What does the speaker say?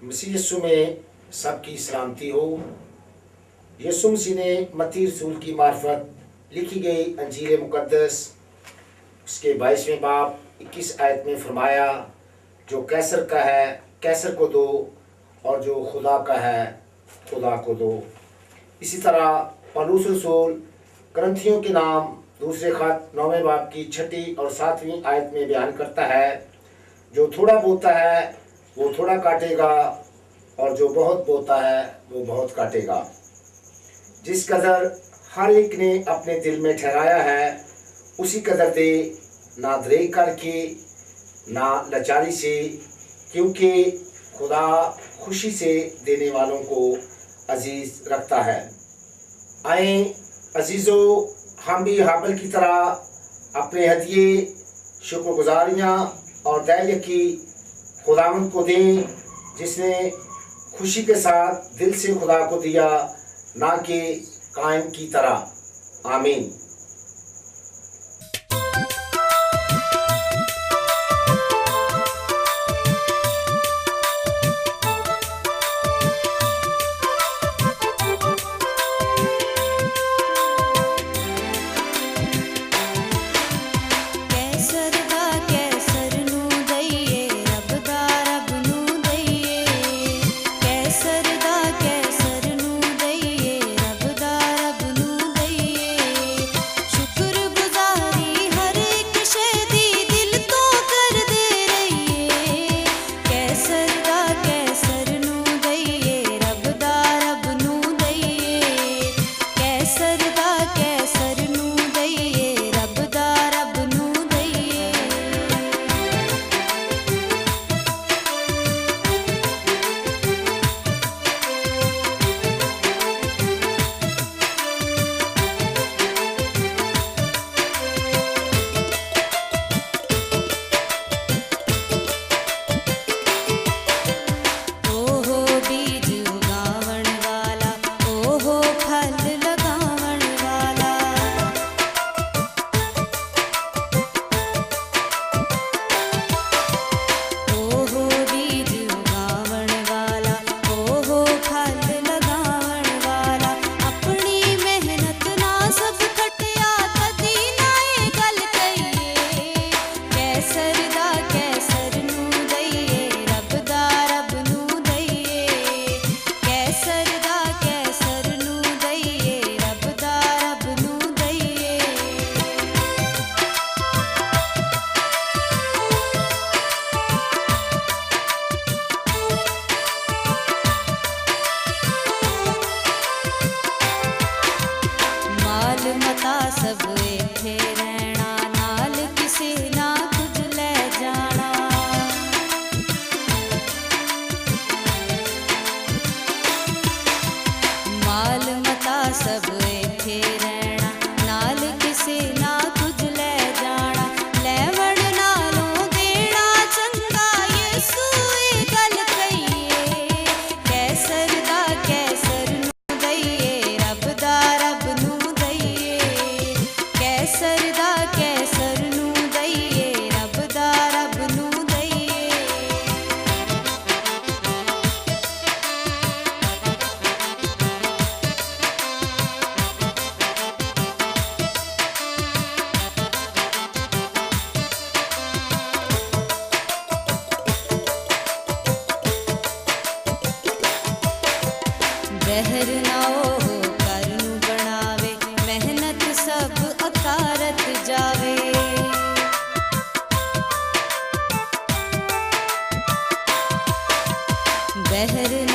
मसीह यीशु में सबकी सलामती हो। यीशु मसीह ने मत्ती रसूल की मार्फत लिखी गई अंजील मुकद्दस उसके 22वें बाब 21 आयत में फरमाया, जो कैसर का है कैसर को दो और जो खुदा का है खुदा को दो। इसी तरह पौलुस रसूल करंथियों के नाम दूसरे खत 9वें बाब की 6 और 7वीं आयत में बयान करता है, जो थोड़ा बोता है वो थोड़ा काटेगा और जो बहुत बोता है वो बहुत काटेगा। जिस कदर हर एक ने अपने दिल में ठहराया है उसी कदर दे, ना दरेक करके ना लाचारी से, क्योंकि खुदा खुशी से देने वालों को अजीज रखता है। आए अजीज़ों, हम भी हाबिल की तरह अपने हदिये शुक्रगुजारियाँ और दैय की खुदावंद को दें, जिसने खुशी के साथ दिल से खुदा को दिया, ना कि कायम की तरह। आमीन। बहर